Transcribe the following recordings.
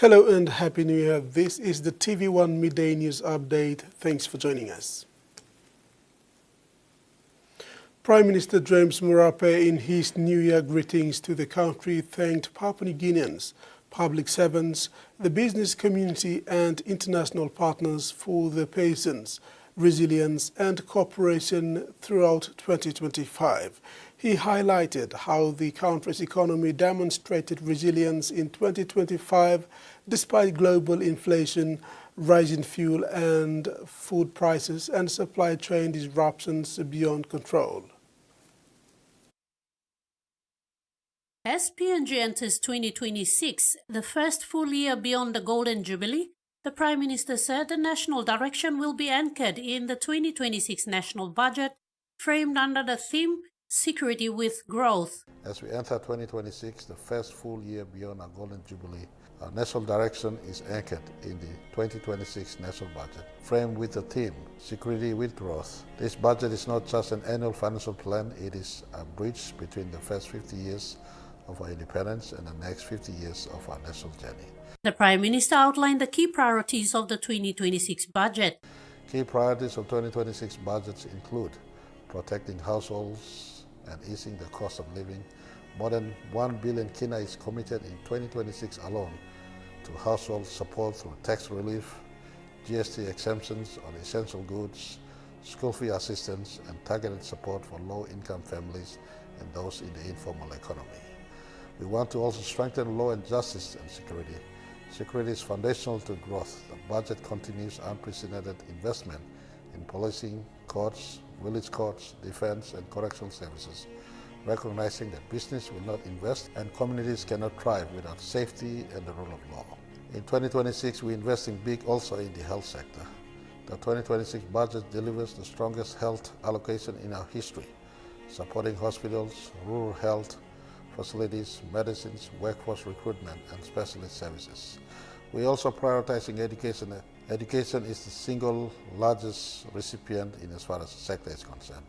Hello and Happy New Year. This is the TVWAN Midday News Update. Thanks for joining us. Prime Minister James Marape, in his New Year greetings to the country, thanked Papua New Guineans, public servants, the business community and international partners for their patience, resilience and cooperation throughout 2025. He highlighted how the country's economy demonstrated resilience in 2025 despite global inflation, rising fuel and food prices and supply chain disruptions beyond control. As PNG enters 2026, the first full year beyond the Golden Jubilee, the Prime Minister said the national direction will be anchored in the 2026 national budget, framed under the theme Security with Growth. As we enter 2026, the first full year beyond our Golden Jubilee, our national direction is anchored in the 2026 national budget, framed with the theme Security with Growth. This budget is not just an annual financial plan, it is a bridge between the first 50 years of our independence and the next 50 years of our national journey. The Prime Minister outlined the key priorities of the 2026 budget. Key priorities of 2026 budgets include protecting households and easing the cost of living. More than 1 billion kina is committed in 2026 alone to household support through tax relief, GST exemptions on essential goods, school fee assistance, and targeted support for low-income families and those in the informal economy. We want to also strengthen law and justice and security. Security is foundational to growth. The budget continues unprecedented investment in policing, courts, village courts, defense, and correctional services, recognizing that business will not invest and communities cannot thrive without safety and the rule of law. In 2026, we're investing big also in the health sector. The 2026 budget delivers the strongest health allocation in our history, supporting hospitals, rural health facilities, medicines, workforce recruitment, and specialist services. We're also prioritizing education. Education is the single largest recipient in as far as the sector is concerned.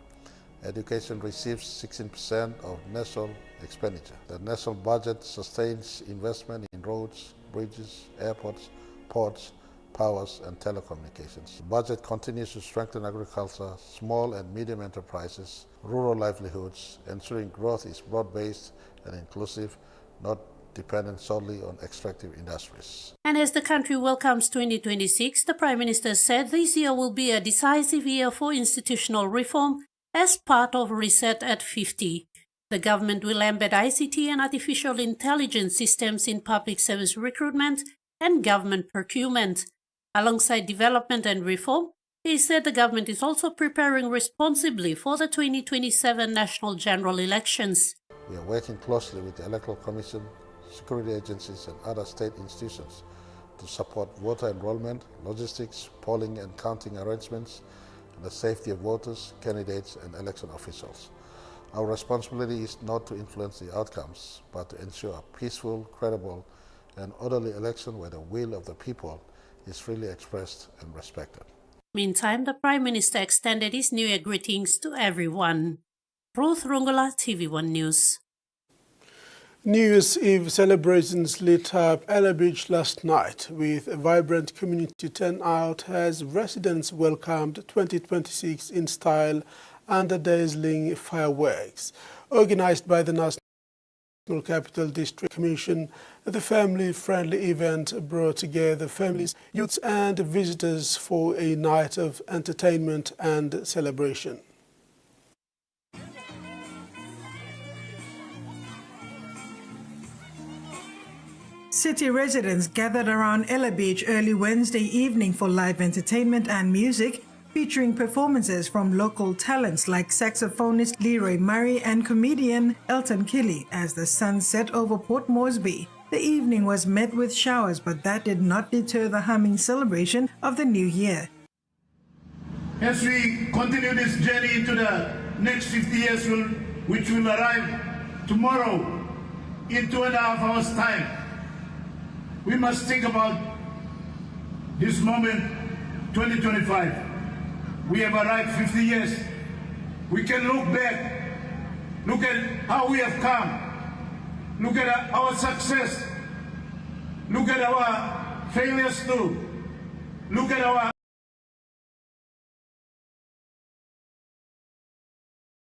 Education receives 16% of national expenditure. The national budget sustains investment in roads, bridges, airports, ports, powers, and telecommunications. The budget continues to strengthen agriculture, small and medium enterprises, rural livelihoods, ensuring growth is broad-based and inclusive, not dependent solely on extractive industries. And as the country welcomes 2026, the Prime Minister said this year will be a decisive year for institutional reform as part of Reset at 50. The government will embed ICT and artificial intelligence systems in public service recruitment and government procurement. Alongside development and reform, he said the government is also preparing responsibly for the 2027 national general elections. We are working closely with the Electoral Commission, security agencies and other state institutions to support voter enrollment, logistics, polling and counting arrangements, and the safety of voters, candidates and election officials. Our responsibility is not to influence the outcomes, but to ensure a peaceful, credible and orderly election where the will of the people is freely expressed and respected. Meantime, the Prime Minister extended his New Year greetings to everyone. Ruth Rungola, TV1 News. New Year's Eve celebrations lit up Ella Beach last night with a vibrant community turnout as residents welcomed 2026 in style under dazzling fireworks. Organized by the National Capital District Commission, the family-friendly event brought together families, youths and visitors for a night of entertainment and celebration. City residents gathered around Ella Beach early Wednesday evening for live entertainment and music, featuring performances from local talents like saxophonist Leroy Murray and comedian Elton Kelly as the sun set over Port Moresby. The evening was met with showers, but that did not deter the humming celebration of the new year. As we continue this journey into the next 50 years, which will arrive tomorrow in 2.5 hours' time, we must think about this moment, 2025. We have arrived 50 years. We can look back, look at how we have come, look at our success, Look at our failures too. Look at our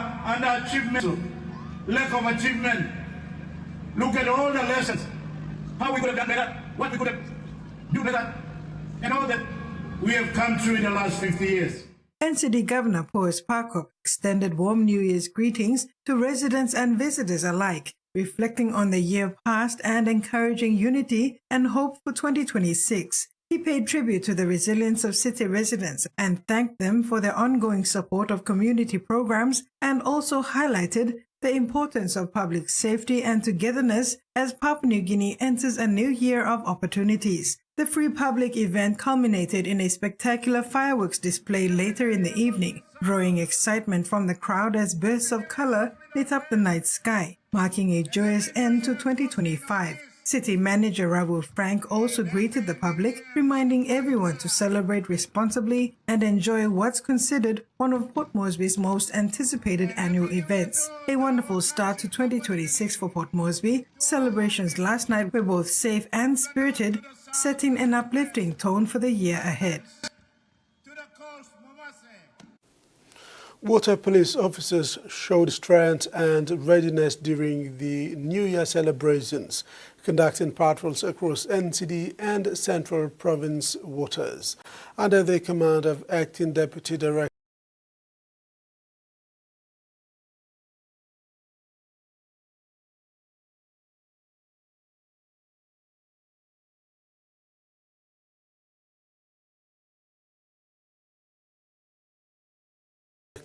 underachievement, lack of achievement. Look at all the lessons, how we could have done better, what we could have do better, and all that we have come through in the last 50 years. NCD Governor Porus Parkop extended warm New Year's greetings to residents and visitors alike, reflecting on the year past and encouraging unity and hope for 2026. He paid tribute to the resilience of city residents and thanked them for their ongoing support of community programs, and also highlighted the importance of public safety and togetherness as Papua New Guinea enters a new year of opportunities. The free public event culminated in a spectacular fireworks display later in the evening, drawing excitement from the crowd as bursts of color lit up the night sky, marking a joyous end to 2025. City Manager Rahul Frank also greeted the public, reminding everyone to celebrate responsibly and enjoy what's considered one of Port Moresby's most anticipated annual events. A wonderful start to 2026 for Port Moresby. Celebrations last night were both safe and spirited, setting an uplifting tone for the year ahead. Water police officers showed strength and readiness during the New Year celebrations, conducting patrols across NCD and Central Province waters. Under the command of Acting Deputy Director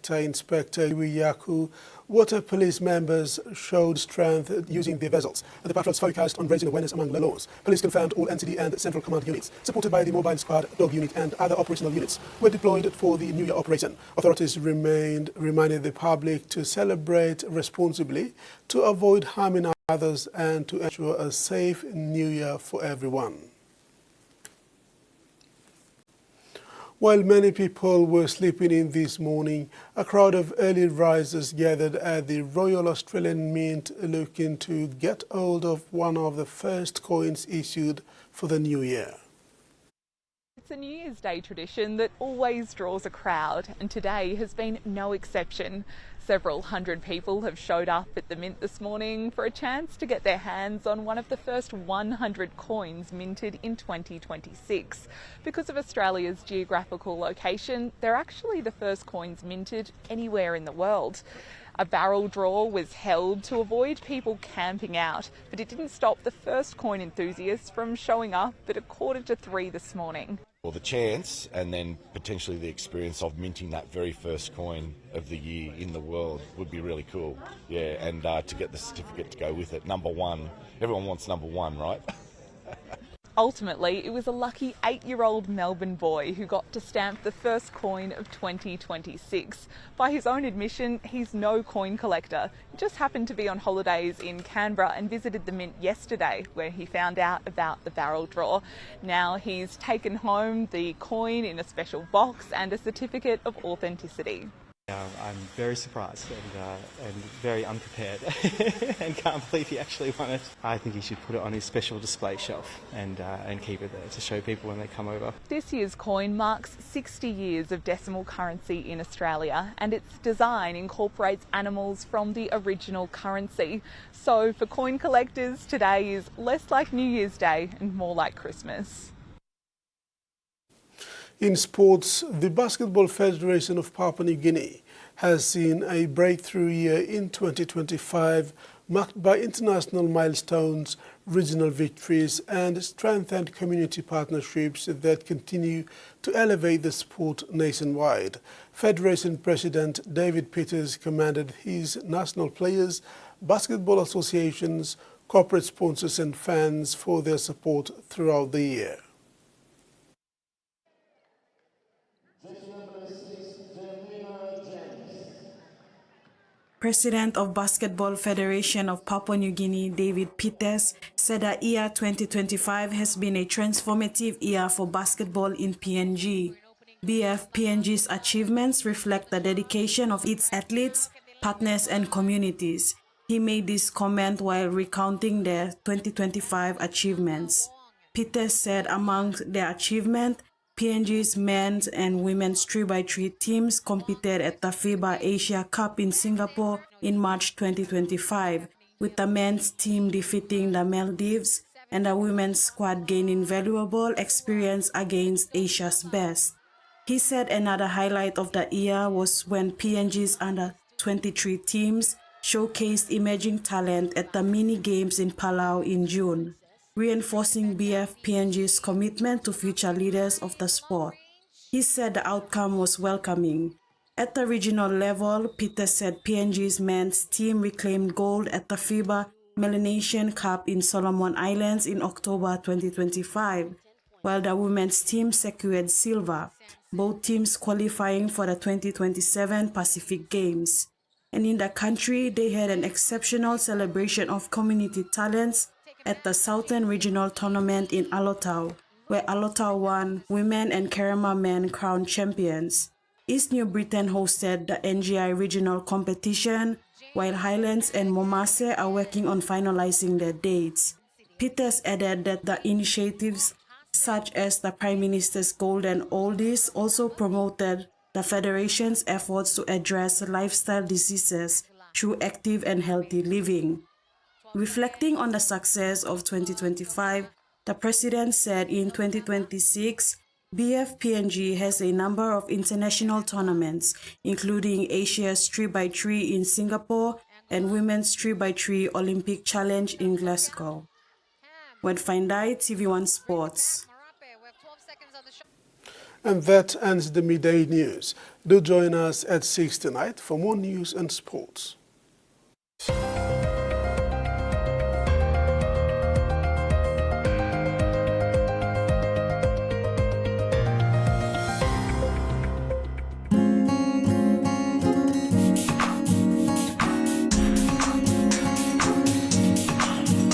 Inspector Yaku, water police members showed strength using their vessels, and the patrols focused on raising awareness among the laws. Police confirmed all NCD and Central Command units, supported by the Mobile Squad, Dog Unit and other operational units, were deployed for the New Year operation. Authorities reminded the public to celebrate responsibly, to avoid harming others and to ensure a safe New Year for everyone. While many people were sleeping in this morning, a crowd of early risers gathered at the Royal Australian Mint looking to get hold of one of the first coins issued for the new year. It's a New Year's Day tradition that always draws a crowd, and today has been no exception. Several hundred people have showed up at the Mint this morning for a chance to get their hands on one of the first 100 coins minted in 2026. Because of Australia's geographical location, they're actually the first coins minted anywhere in the world. A barrel draw was held to avoid people camping out, but it didn't stop the first coin enthusiasts from showing up at 2:45 this morning. Well, the chance and then potentially the experience of minting that very first coin of the year in the world would be really cool. Yeah, and to get the certificate to go with it. Number one. Everyone wants number one, right? Ultimately, it was a lucky 8-year-old Melbourne boy who got to stamp the first coin of 2026. By his own admission, he's no coin collector. He just happened to be on holidays in Canberra and visited the Mint yesterday, where he found out about the barrel draw. Now he's taken home the coin in a special box and a certificate of authenticity. I'm very surprised and very unprepared and can't believe he actually won it. I think he should put it on his special display shelf and keep it there to show people when they come over. This year's coin marks 60 years of decimal currency in Australia, and its design incorporates animals from the original currency. So for coin collectors, today is less like New Year's Day and more like Christmas. In sports, the Basketball Federation of Papua New Guinea has seen a breakthrough year in 2025, marked by international milestones, regional victories, and strengthened community partnerships that continue to elevate the sport nationwide. Federation President David Peters commended his national players, basketball associations, corporate sponsors, and fans for their support throughout the year. President of Basketball Federation of Papua New Guinea, David Peters, said that year 2025 has been a transformative year for basketball in PNG. BFPNG's achievements reflect the dedication of its athletes, partners, and communities. He made this comment while recounting their 2025 achievements. Peters said among their achievements, PNG's men's and women's 3x3 teams competed at the FIBA Asia Cup in Singapore in March 2025, with the men's team defeating the Maldives and the women's squad gaining valuable experience against Asia's best. He said another highlight of the year was when PNG's under-23 teams showcased emerging talent at the mini games in Palau in June, reinforcing PNG's commitment to future leaders of the sport. He said the outcome was welcoming. At the regional level, Peter said PNG's men's team reclaimed gold at the FIBA Melanesian Cup in Solomon Islands in October 2025, while the women's team secured silver, both teams qualifying for the 2027 Pacific Games. And in the country, they had an exceptional celebration of community talents at the Southern Regional Tournament in Alotau, where TVWAN women and Kerema men crowned champions. East New Britain hosted the NGI regional competition, while Highlands and Momase are working on finalizing their dates. Peters added that the initiatives such as the Prime Minister's Golden Oldies also promoted the Federation's efforts to address lifestyle diseases through active and healthy living. Reflecting on the success of 2025, the President said in 2026, PNG has a number of international tournaments, including Asia's 3x3 in Singapore and Women's 3x3 Olympic Challenge in Glasgow. Wedfindai, TV1 Sports. And that ends the midday news. Do join us at 6 tonight for more news and sports.